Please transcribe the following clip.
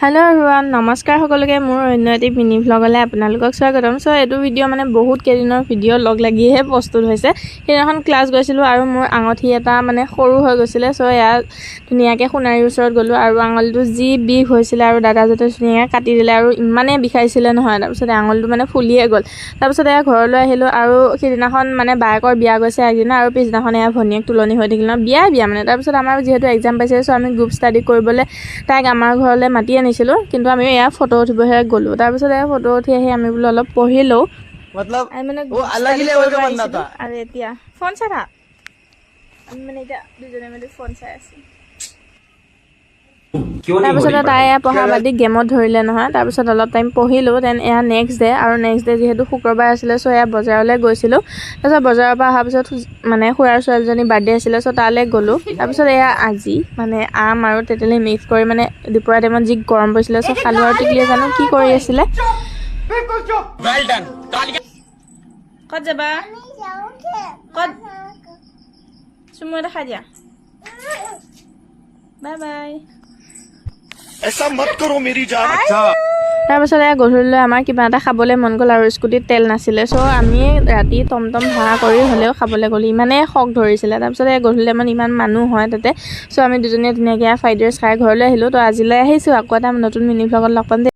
Hello everyone नमस्कार सकलोके मोर अन्य eighty mini भ्लगले आपनालोকক स्वागतम। सो एटु भिडिओ माने बहुत केदिনৰ भिडिओ लग লাগিহে प्रस्तुत হৈছে। সেইদিনাখন ক্লাস গৈছিলো আৰু মোৰ আঙঠি এটা মানে সৰু হৈ গৈছিলে। সো ইয়া ধুনিয়াকে সোণাৰীৰ ওচৰত গলো আৰু আঙুলটো যি বিষ হৈছিলে আৰু দাদাজতে ধুনিয়াকে কাটি দিলে আৰু ইমানে বিষাইছিলে নহয়। তাৰপিছত আঙুলটো মানে ফুলিয়ে গ'ল। তাৰপিছত এয়া ঘৰলৈ আহিলো আৰু সেইদিনাখন মানে বায়েকৰ বিয়া গৈছে একদিনা আৰু পিছদিনাখন এয়া ভনিয়েক তুলনি হৈ থাকিল ন বিয়া মানে। তাৰপিছত আমাৰ যেহেতু এক্সাম পাইছে সো আমি গ্ৰুপ ষ্টাডি কৰিবলৈ তাইক আমাৰ ঘৰলৈ মাতি আনিছিলো। কিন্তু আমি এয়া ফটো উঠিবহে গ'লো। তাৰপিছত এয়া ফটো উঠি আহি আমি বোলো অলপ পঢ়িলো। मतलब মানে वो अलग ही लेवल का बंदा था। আৰু এতিয়া ফোন চাই থাক। আমি মানে এতিয়া দুজনে মিলি ফোন চাই আছো। তাৰপিছত তাই পঢ়া বাদ দি গেমত ধৰিলে নহয়। তাৰপিছত অলপ টাইম পঢ়িলো। দেন এয়া নেক্সট ডে আৰু নেক্সট ডে যিহেতু শুক্ৰবাৰ আছিলে সো এয়া বজাৰলৈ গৈছিলো। তাৰপিছত বজাৰৰ পৰা অহাৰ পিছত মানে খুৰাৰ ছোৱালীজনী বাৰ্থডে আছিলে সো তালৈ গ'লো। তাৰপিছত এয়া আজি মানে আম আৰু তেতেলী মিক্স কৰি মানে দুপৰীয়া টাইমত যি গৰম পৰিছিলে সো খালো আৰু টিকলিয়ে জানো কি কৰি আছিলে। ক'ত যাবা? ক'ত চুমু এটা খাই দিয়া। Bye bye. ऐसा मत करो मेरी जान। তাৰপিছত গধূলিলৈ আমাৰ কিবা এটা খাবলৈ মন গ'ল আৰু স্কুটিত তেল নাছিলে সো আমি ৰাতি টমটম ভাড়া কৰি হ'লেও খাবলৈ গ'লো। ইমানেই শক ধৰিছিলে। তাৰপিছত গধূলি মানে ইমান মানুহ হয় তাতে সো আমি দুজনীয়ে ধুনীয়াকৈ ফ্ৰাইড ৰাইচ খাই ঘৰলৈ আহিলোঁ। তো আজিলৈ আহিছোঁ। আকৌ এটা নতুন মিনি ভ্লগত লগ পাম।